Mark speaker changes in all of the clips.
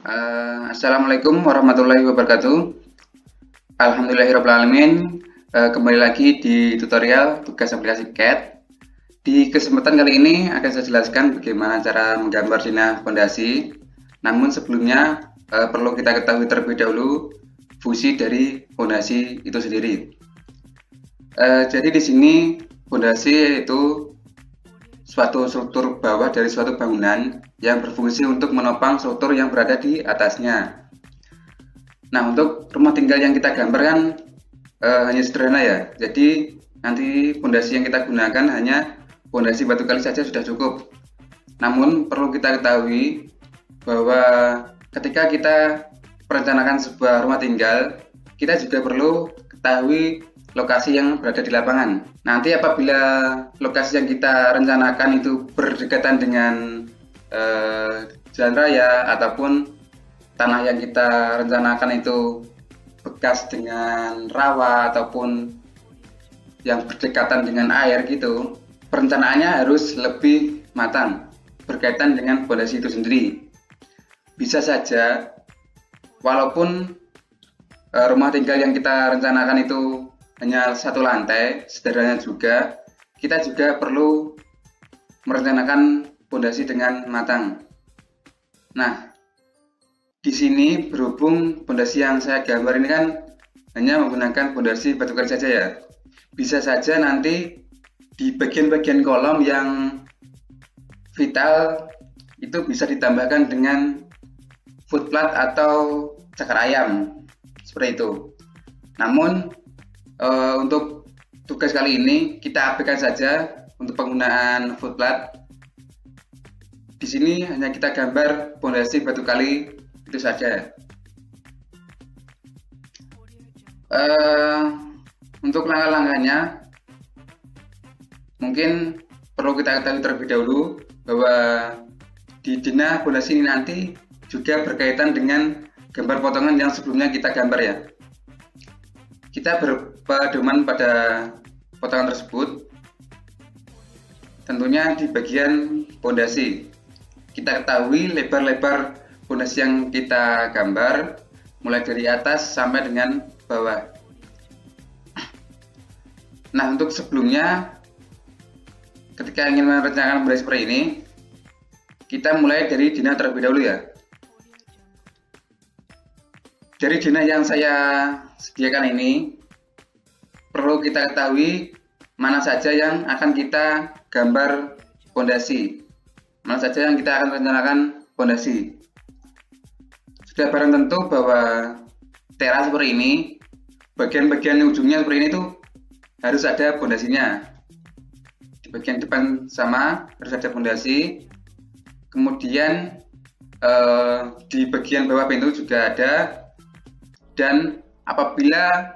Speaker 1: Assalamualaikum warahmatullahi wabarakatuh. Alhamdulillahirrahmanirrahim. Kembali lagi di tutorial tugas aplikasi CAD. Di kesempatan kali ini akan saya jelaskan bagaimana cara menggambar zona fondasi. Namun sebelumnya perlu kita ketahui terlebih dahulu fungsi dari fondasi itu sendiri. Jadi di sini fondasi itu suatu struktur bawah dari suatu bangunan yang berfungsi untuk menopang struktur yang berada di atasnya. Nah, untuk rumah tinggal yang kita gambar kan hanya sederhana ya. Jadi nanti fondasi yang kita gunakan hanya fondasi batu kali saja sudah cukup. Namun perlu kita ketahui bahwa ketika kita merencanakan sebuah rumah tinggal, kita juga perlu ketahui lokasi yang berada di lapangan. Nanti apabila lokasi yang kita rencanakan itu berdekatan dengan jalan raya ataupun tanah yang kita rencanakan itu bekas dengan rawa ataupun yang berdekatan dengan air gitu, perencanaannya harus lebih matang berkaitan dengan fondasi itu sendiri. Bisa saja walaupun rumah tinggal yang kita rencanakan itu hanya satu lantai, sederhana juga, kita juga perlu merencanakan fondasi dengan matang. Nah, di sini berhubung fondasi yang saya gambar ini kan hanya menggunakan fondasi batu kali saja ya. Bisa saja nanti di bagian-bagian kolom yang vital itu bisa ditambahkan dengan footplat atau cakar ayam seperti itu. Namun untuk tugas kali ini kita abaikan saja untuk penggunaan footplat. Di sini hanya kita gambar fondasi batu kali itu saja. Untuk langkah-langkahnya mungkin perlu kita ketahui terlebih dahulu bahwa di dina fondasi ini nanti juga berkaitan dengan gambar potongan yang sebelumnya kita gambar ya. Kita berpedoman pada potongan tersebut tentunya di bagian fondasi. Kita ketahui lebar-lebar fondasi yang kita gambar mulai dari atas sampai dengan bawah. Nah, untuk sebelumnya ketika ingin merencanakan fondasi seperti ini, kita mulai dari dina terlebih dahulu ya. Dari dina yang saya sediakan ini perlu kita ketahui mana saja yang akan kita gambar fondasi, mana saja yang kita akan rencanakan fondasi. Sudah barang tentu bahwa teras seperti ini, bagian-bagian ujungnya seperti ini tuh harus ada fondasinya. Di bagian depan sama harus ada fondasi. Kemudian di bagian bawah pintu juga ada. Dan apabila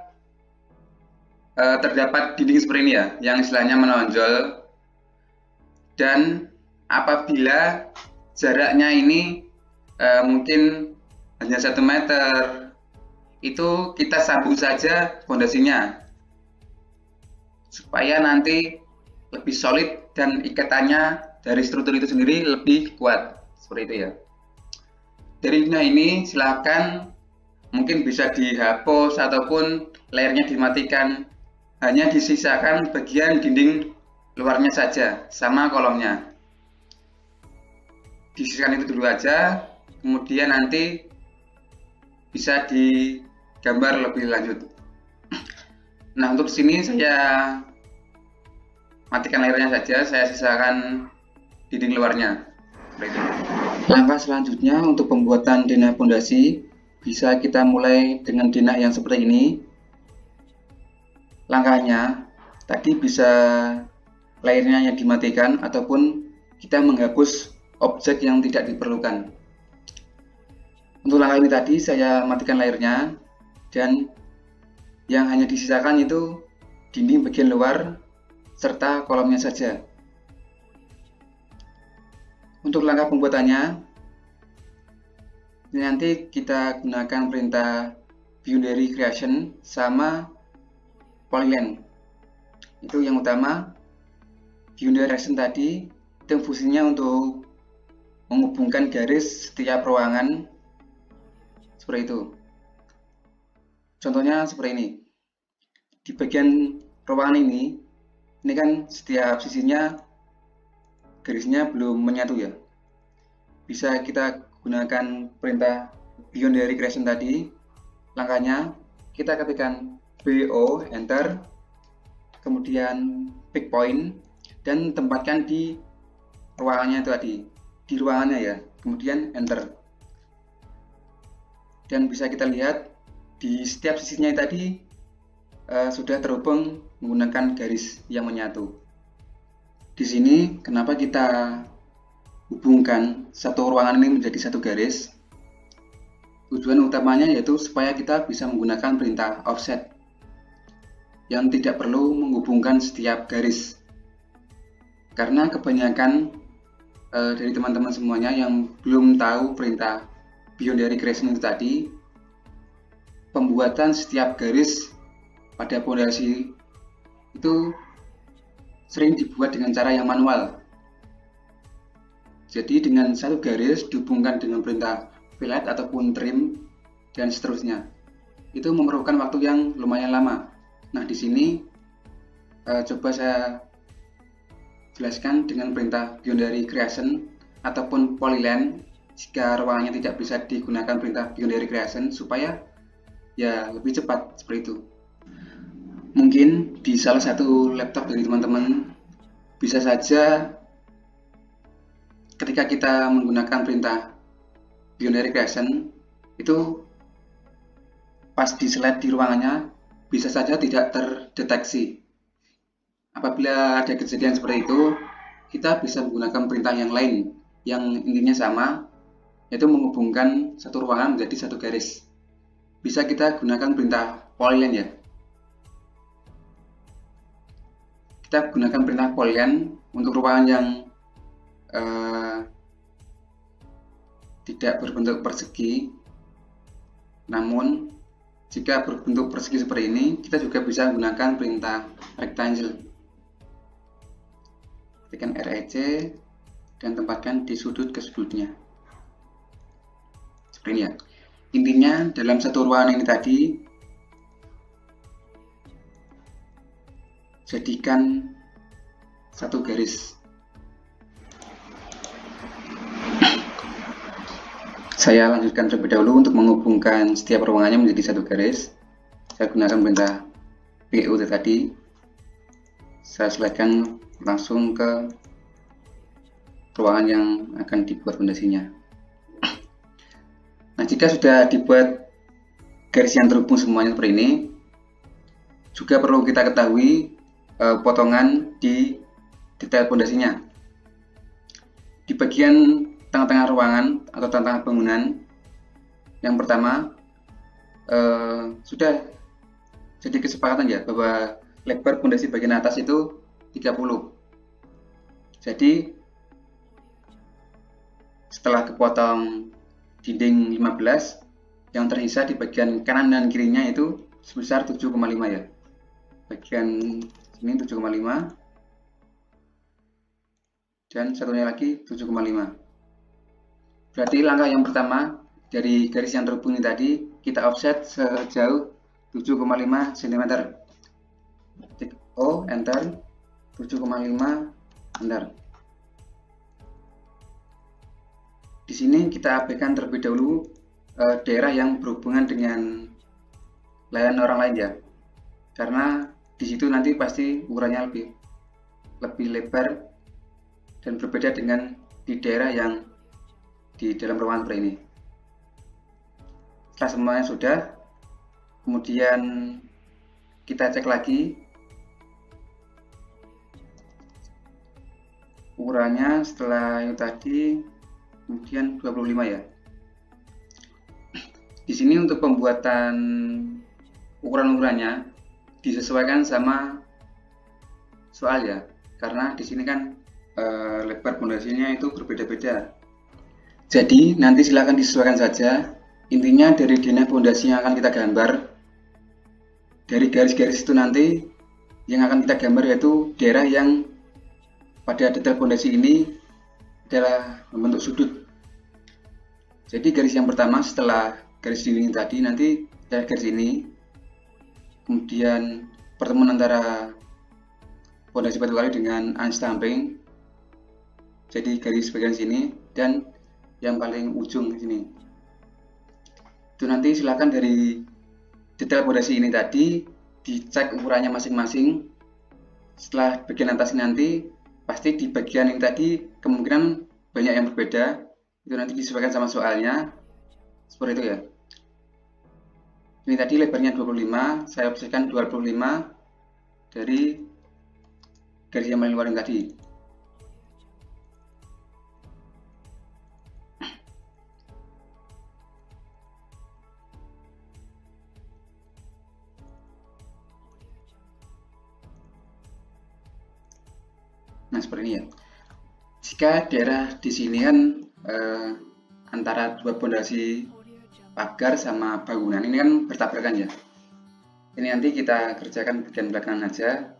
Speaker 1: terdapat dinding seperti ini ya, yang istilahnya menonjol, dan apabila jaraknya ini mungkin hanya 1 meter, itu kita sambung saja fondasinya supaya nanti lebih solid dan ikatannya dari struktur itu sendiri lebih kuat, seperti itu ya. Dari ini silakan mungkin bisa dihapus ataupun layarnya dimatikan, hanya disisakan bagian dinding luarnya saja sama kolomnya. Disisakan itu dulu aja, kemudian nanti bisa digambar lebih lanjut. Nah, untuk sini saya matikan layarnya saja, saya sisakan dinding luarnya. Langkah selanjutnya untuk pembuatan denah fondasi bisa kita mulai dengan denah yang seperti ini. Langkahnya tadi bisa layarnya yang dimatikan ataupun kita menghapus objek yang tidak diperlukan. Untuk langkah ini tadi saya matikan layarnya dan yang hanya disisakan itu dinding bagian luar serta kolomnya saja. Untuk langkah pembuatannya nanti kita gunakan perintah Boundary Creation sama Polyline. Itu yang utama. Boundary Creation tadi itu fungsinya untuk menghubungkan garis setiap ruangan seperti itu. Contohnya seperti ini. Di bagian ruangan ini kan setiap sisinya garisnya belum menyatu ya. Bisa kita gunakan perintah beyond the regression tadi. Langkahnya kita ketikkan BO, enter, kemudian pick point, dan tempatkan di ruangannya itu tadi, di ruangannya ya, kemudian enter. Dan bisa kita lihat di setiap sisinya tadi sudah terhubung menggunakan garis yang menyatu. Di sini kenapa kita hubungkan satu ruangan ini menjadi satu garis? Tujuan utamanya yaitu supaya kita bisa menggunakan perintah offset yang tidak perlu menghubungkan setiap garis. Karena kebanyakan dari teman-teman semuanya yang belum tahu perintah beyond the regression itu tadi, pembuatan setiap garis pada pondasi itu sering dibuat dengan cara yang manual. Jadi dengan satu garis dihubungkan dengan perintah fillet ataupun trim dan seterusnya. Itu memerlukan waktu yang lumayan lama. Nah, di sini coba saya jelaskan dengan perintah beyond the regression ataupun polyline jika ruangannya tidak bisa digunakan perintah beyond the regression supaya ya lebih cepat seperti itu. Mungkin di salah satu laptop dari teman-teman bisa saja ketika kita menggunakan perintah beyond the regression itu pas di slide di ruangannya bisa saja tidak terdeteksi. Apabila ada kejadian seperti itu, kita bisa menggunakan perintah yang lain yang intinya sama, yaitu menghubungkan satu ruangan menjadi satu garis. Bisa kita gunakan perintah polyline ya. Kita gunakan perintah polyline untuk ruangan yang tidak berbentuk persegi. Namun jika berbentuk persegi seperti ini, kita juga bisa gunakan perintah rectangle. Tekan REC dan tempatkan di sudut ke sudutnya. Seperti ini ya. Intinya dalam satu ruangan ini tadi, jadikan satu garis. Saya lanjutkan terlebih dahulu untuk menghubungkan setiap ruangannya menjadi satu garis. Saya gunakan perintah BO tadi. Saya selesaikan langsung ke ruangan yang akan dibuat fondasinya. Nah, jika sudah dibuat garis yang terhubung semuanya seperti ini, juga perlu kita ketahui potongan di detail fondasinya. Di bagian tengah-tengah ruangan atau tengah-tengah bangunan, yang pertama sudah jadi kesepakatan ya bahwa lebar fondasi bagian atas itu 30. Jadi setelah kepotong dinding 15, yang tersisa di bagian kanan dan kirinya itu sebesar 7,5 ya. Bagian sini 7,5 dan satunya lagi 7,5. Berarti langkah yang pertama dari garis yang terhubung ini tadi kita offset sejauh 7,5 cm. Ketik O, enter, 7,5, enter. Di sini kita abaikan terlebih dahulu daerah yang berhubungan dengan layanan orang lain ya, karena di situ nanti pasti ukurannya lebih lebar dan berbeda dengan di daerah yang di dalam ruangan seperti ini. Setelah semuanya sudah, kemudian kita cek lagi ukurannya setelah yang tadi, kemudian 25 ya. Di sini untuk pembuatan ukuran-ukurannya disesuaikan sama soal ya, karena di sini kan lebar fondasinya itu berbeda-beda. Jadi nanti silakan disesuaikan saja. Intinya dari DNA fondasi yang akan kita gambar, dari garis-garis itu nanti yang akan kita gambar yaitu daerah yang pada detail fondasi ini adalah membentuk sudut. Jadi garis yang pertama setelah garis dinding tadi, nanti saya garis ini, kemudian pertemuan antara pondasi batu kali dengan unstamping, jadi garis bagian sini, dan yang paling ujung sini. Itu nanti silakan dari detail pondasi ini tadi dicek ukurannya masing-masing. Setelah bagian atas ini nanti pasti di bagian ini tadi kemungkinan banyak yang berbeda, itu nanti disesuaikan sama soalnya, seperti itu ya. Ini tadi lebarnya 25, saya bersihkan 25 dari garis yang paling luar yang tadi. Nah, seperti ini ya. Jika daerah di sini kan antara dua pondasi pagar sama bangunan ini kan bertabrakan ya. Ini nanti kita kerjakan bagian belakangan aja.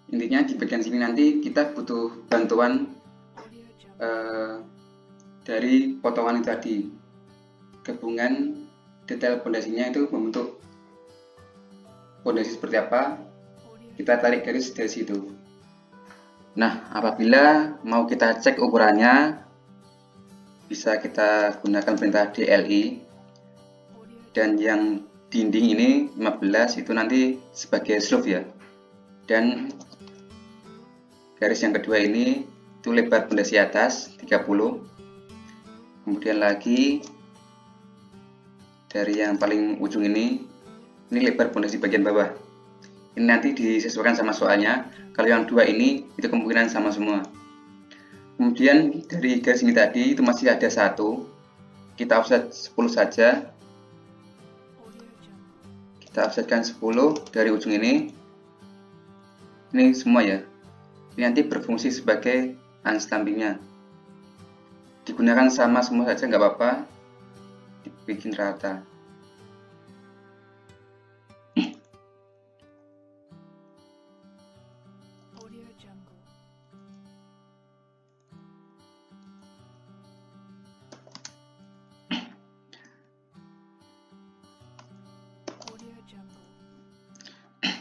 Speaker 1: Intinya di bagian sini nanti kita butuh bantuan dari potongan itu tadi. Gabungan detail pondasinya itu membentuk pondasi seperti apa, kita tarik garis dari situ. Nah, apabila mau kita cek ukurannya, bisa kita gunakan perintah DLI, dan yang dinding ini 15 itu nanti sebagai slope ya, dan garis yang kedua ini itu lebar pondasi atas 30, kemudian lagi dari yang paling ujung ini lebar pondasi bagian bawah. Ini nanti disesuaikan sama soalnya. Kalau yang dua ini itu kemungkinan sama semua. Kemudian dari garis ini tadi itu masih ada satu, kita offset 10 saja. Kita offsetkan 10 dari ujung ini semua ya. Ini nanti berfungsi sebagai unstampingnya. Digunakan sama semua saja nggak apa-apa, dibikin rata.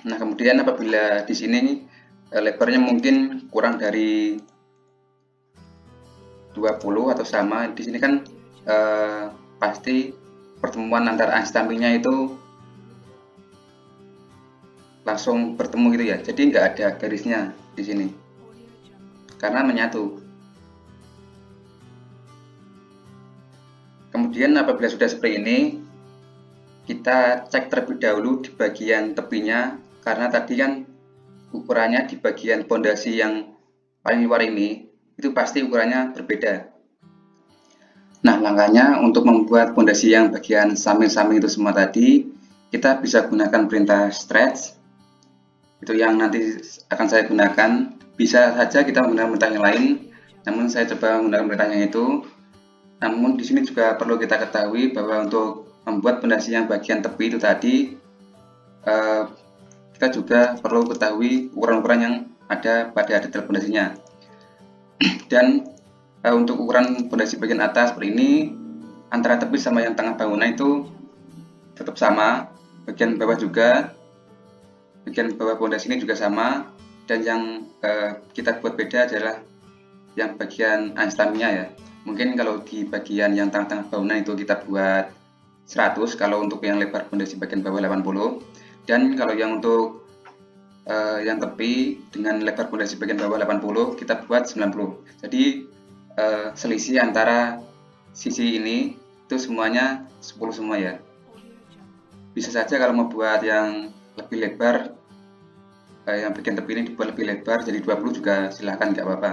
Speaker 1: Nah, kemudian apabila di sini lebarnya mungkin kurang dari 20 atau sama, di sini kan pasti pertemuan antara unstampingnya itu langsung bertemu gitu ya. Jadi nggak ada garisnya di sini karena menyatu. Kemudian apabila sudah seperti ini, kita cek terlebih dahulu di bagian tepinya, karena tadi kan ukurannya di bagian pondasi yang paling luar ini itu pasti ukurannya berbeda. Nah, langkahnya untuk membuat pondasi yang bagian samping-samping itu semua tadi, kita bisa gunakan perintah stretch. Itu yang nanti akan saya gunakan. Bisa saja kita menggunakan perintah yang lain, namun saya coba menggunakan perintahnya itu. Namun di sini juga perlu kita ketahui bahwa untuk membuat pondasi yang bagian tepi itu tadi, kita juga perlu ketahui ukuran-ukuran yang ada pada detail pondasinya. Dan untuk ukuran pondasi bagian atas seperti ini, antara tepi sama yang tengah bangunan itu tetap sama, bagian bawah juga, bagian bawah pondasi ini juga sama, dan yang kita buat beda adalah yang bagian unstampingnya ya. Mungkin kalau di bagian yang tengah-tengah bangunan itu kita buat 100, kalau untuk yang lebar pondasi bagian bawah 80, dan kalau yang untuk yang tepi dengan lebar pondasi bagian bawah 80 kita buat 90. Jadi selisih antara sisi ini itu semuanya 10 semua ya. Bisa saja kalau mau buat yang lebih lebar, yang bagian tepi ini dibuat lebih lebar jadi 20 juga silahkan, nggak apa-apa.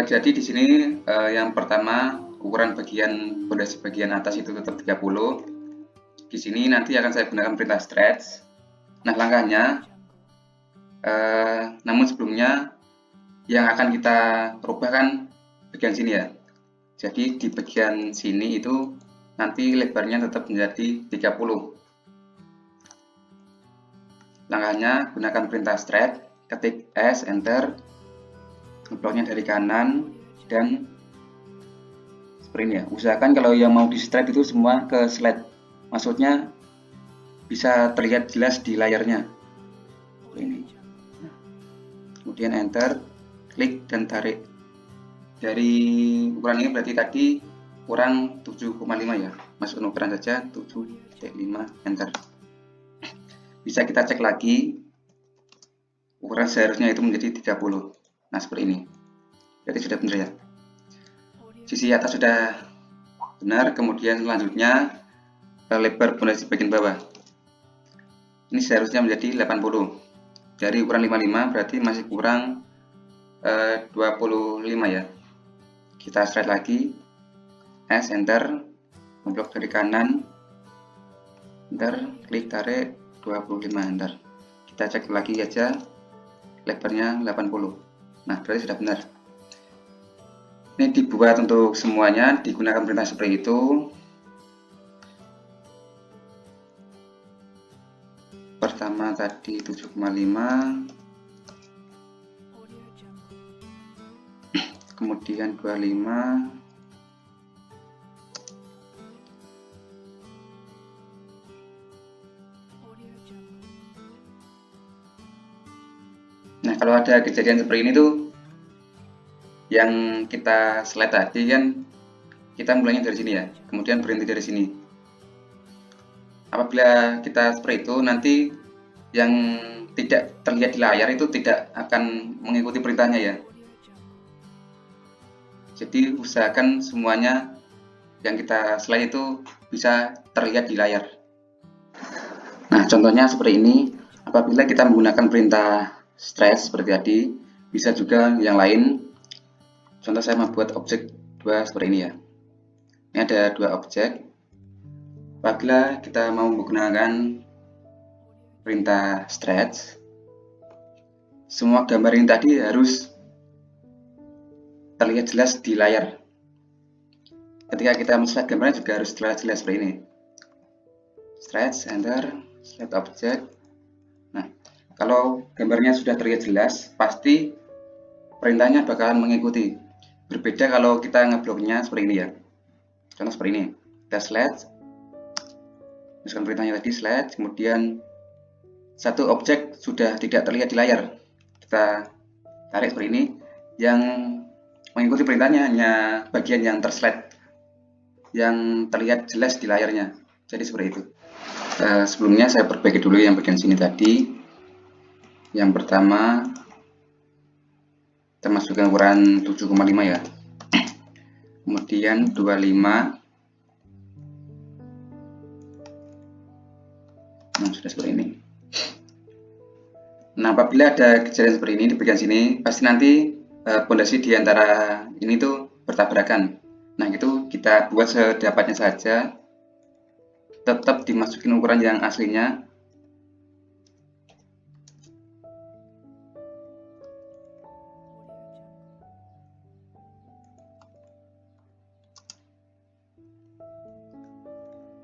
Speaker 1: Jadi di sini yang pertama ukuran bagian pondasi bagian atas itu tetap 30. Di sini nanti akan saya gunakan perintah stretch. Nah, langkahnya, namun sebelumnya yang akan kita rubah kan bagian sini ya. Jadi di bagian sini itu nanti lebarnya tetap menjadi 30. Langkahnya gunakan perintah stretch, ketik S, enter, ngebloknya dari kanan, dan seperti seperti ini ya. Usahakan kalau yang mau di straight itu semua ke slide, maksudnya bisa terlihat jelas di layarnya seperti ini. Kemudian enter, klik dan tarik. Dari ukuran ini berarti tadi kurang 7,5 ya, masukkan ukuran saja 7,5, enter. Bisa kita cek lagi, ukuran seharusnya itu menjadi 30. Nah seperti ini, berarti sudah benar ya. Sisi atas sudah benar, kemudian selanjutnya lebar pondasi bagian bawah. Ini seharusnya menjadi 80. Dari ukuran 55 berarti masih kurang 25 ya. Kita slide lagi, S, enter, memblok dari kanan, enter, klik tarik 25, enter. Kita cek lagi aja, lebarnya 80. Nah berarti sudah benar. Ini dibuat untuk semuanya, digunakan perintah seperti itu. Pertama tadi 7,5, kemudian 25, nah kalau ada kejadian seperti ini tuh yang kita slide tadi kan, kita mulainya dari sini ya, kemudian berhenti dari sini. Apabila kita seperti itu, nanti yang tidak terlihat di layar itu tidak akan mengikuti perintahnya ya. Jadi usahakan semuanya yang kita slide itu bisa terlihat di layar. Nah contohnya seperti ini, apabila kita menggunakan perintah stretch seperti tadi, bisa juga yang lain. Contoh saya membuat objek 2 seperti ini ya. Ini ada 2 objek. Apabila kita mau menggunakan perintah stretch, semua gambar ini tadi harus terlihat jelas di layar. Ketika kita men-slide gambarnya juga harus terlihat jelas seperti ini. Stretch, enter, slide object. Nah, kalau gambarnya sudah terlihat jelas, pasti perintahnya bakalan mengikuti. Berbeda kalau kita ngebloknya seperti ini ya. Contoh seperti ini. Kita slide, masukkan perintahnya tadi slide, kemudian satu objek sudah tidak terlihat di layar. Kita tarik seperti ini. Yang mengikuti perintahnya hanya bagian yang terslide, yang terlihat jelas di layarnya. Jadi seperti itu. Sebelumnya saya perbaiki dulu yang bagian sini tadi. Yang pertama kita masukkan ukuran 7,5 ya. Kemudian 25. Nah, sudah seperti ini. Nah, apabila ada kejadian seperti ini di bagian sini, pasti nanti pondasi di antara ini tuh bertabrakan. Nah, itu kita buat sedapatnya saja. Tetap dimasukin ukuran yang aslinya.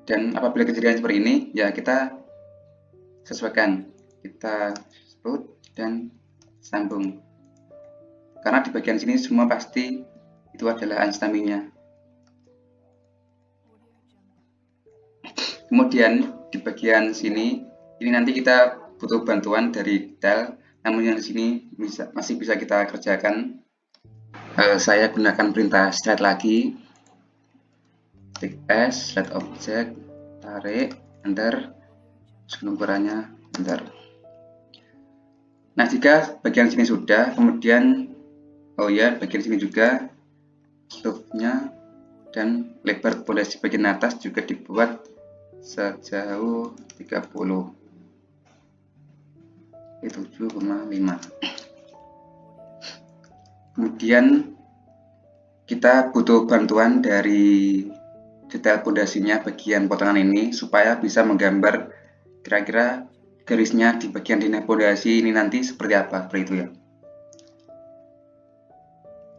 Speaker 1: Dan apabila kejadian seperti ini, ya kita sesuaikan, kita sebut dan sambung. Karena di bagian sini semua pasti itu adalah anstaminya. Kemudian di bagian sini, ini nanti kita butuh bantuan dari detail, namun yang di sini masih bisa kita kerjakan. Saya gunakan perintah slide lagi. Klik S, slide object, tarik, enter, ukurannya, enter. Nah, jika bagian sini sudah, kemudian bagian sini juga slope-nya dan lebar pondasi bagian atas juga dibuat sejauh 30. 7,5. Kemudian kita butuh bantuan dari detail pondasinya bagian potongan ini supaya bisa menggambar kira-kira garisnya di bagian dinding pondasi ini nanti seperti apa, seperti itu ya.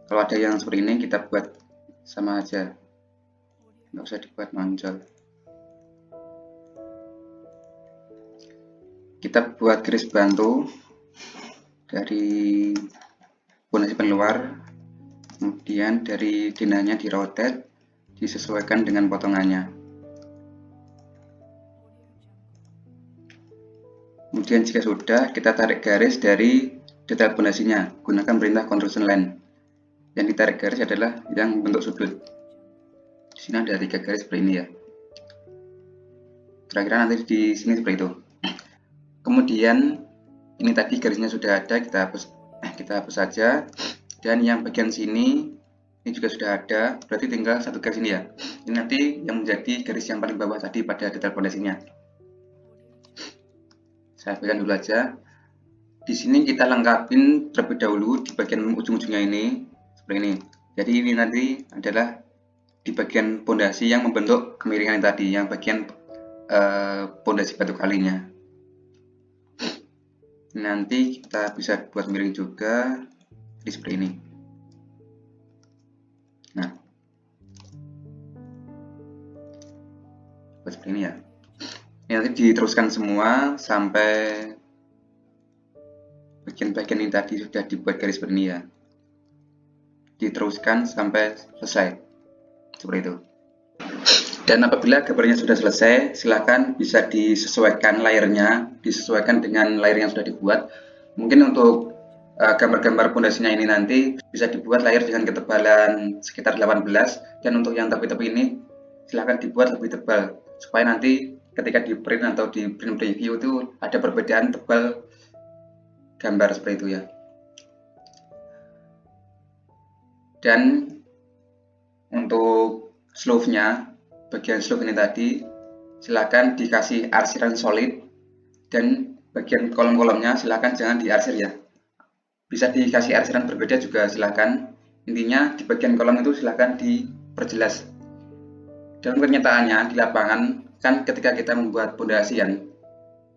Speaker 1: Kalau ada yang seperti ini kita buat sama aja, nggak usah dibuat menonjol. Kita buat garis bantu dari pondasi paling luar, kemudian dari dinanya di rotate, disesuaikan dengan potongannya. Kemudian jika sudah, kita tarik garis dari detail pondasinya, gunakan perintah construction line. Yang ditarik garis adalah yang bentuk sudut. Di sini ada 3 garis seperti ini ya. Kira-kira nanti di sini seperti itu. Kemudian ini tadi garisnya sudah ada, kita hapus saja. Dan yang bagian sini ini juga sudah ada, berarti tinggal 1 garis ini ya. Ini nanti yang menjadi garis yang paling bawah tadi pada detail pondasinya. Saya bagikan dulu aja. Di sini kita lengkapin terlebih dahulu di bagian ujung-ujungnya ini seperti ini. Jadi ini nanti adalah di bagian pondasi yang membentuk kemiringan tadi, yang bagian pondasi batu kalinya. Nanti kita bisa buat miring juga di seperti ini. Nah, buat seperti ini ya. Ini nanti diteruskan semua sampai bagian-bagian ini tadi sudah dibuat garis seperti ini ya. Diteruskan sampai selesai seperti itu. Dan apabila gambarnya sudah selesai, silakan bisa disesuaikan layernya, disesuaikan dengan layer yang sudah dibuat. Mungkin untuk gambar-gambar pondasinya ini nanti bisa dibuat layar dengan ketebalan sekitar 18, dan untuk yang tepi-tepi ini silakan dibuat lebih tebal supaya nanti ketika di print atau di print preview itu ada perbedaan tebal gambar seperti itu ya. Dan untuk slope-nya, bagian slope ini tadi silakan dikasih arsiran solid, dan bagian kolom-kolomnya silakan jangan diarsir ya. Bisa dikasih arsiran berbeda juga silakan. Intinya di bagian kolom itu silakan diperjelas. Dalam kenyataannya di lapangan kan ketika kita membuat pondasian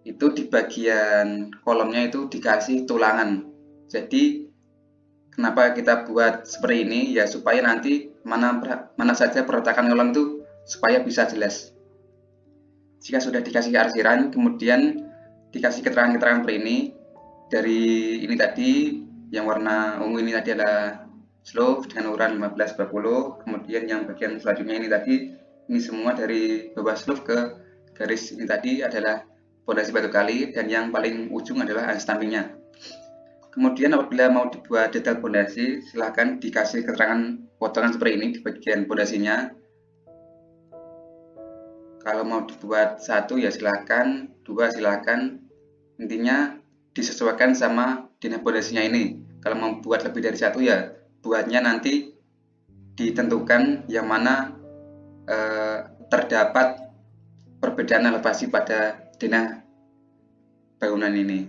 Speaker 1: itu di bagian kolomnya itu dikasih tulangan. Jadi kenapa kita buat seperti ini ya, supaya nanti mana saja perletakan kolom itu supaya bisa jelas. Jika sudah dikasih arsiran, kemudian dikasih keterangan-keterangan seperti ini. Dari ini tadi yang warna ungu ini tadi adalah slope dengan ukuran 15/20. Kemudian yang bagian selanjutnya ini tadi, ini semua dari bawah slope ke garis ini tadi adalah pondasi batu kali, dan yang paling ujung adalah stampingnya. Kemudian apabila mau dibuat detail pondasi, silahkan dikasih keterangan potongan seperti ini di bagian pondasinya. Kalau mau dibuat 1 ya silahkan, 2 silahkan. Intinya disesuaikan sama denah pondasinya ini. Kalau mau buat lebih dari 1 ya buatnya nanti ditentukan yang mana terdapat perbedaan elevasi pada denah bangunan ini.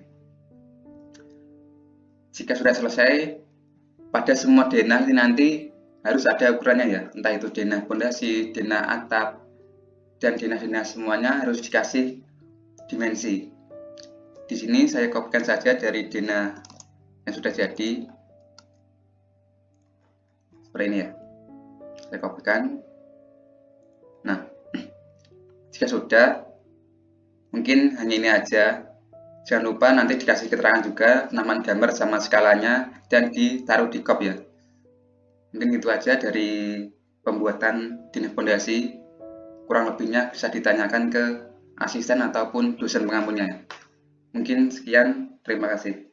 Speaker 1: Jika sudah selesai, pada semua denah ini nanti harus ada ukurannya ya, entah itu denah pondasi, denah atap, dan denah-denah semuanya harus dikasih dimensi. Di sini saya kopikan saja dari denah yang sudah jadi seperti ini ya. Saya kopikan. Nah, jika sudah, mungkin hanya ini aja. Jangan lupa nanti dikasih keterangan juga penamaan gambar sama skalanya dan ditaruh di kop ya. Mungkin itu aja dari pembuatan denah pondasi. Kurang lebihnya bisa ditanyakan ke asisten ataupun dosen pengampunya. Mungkin sekian, terima kasih.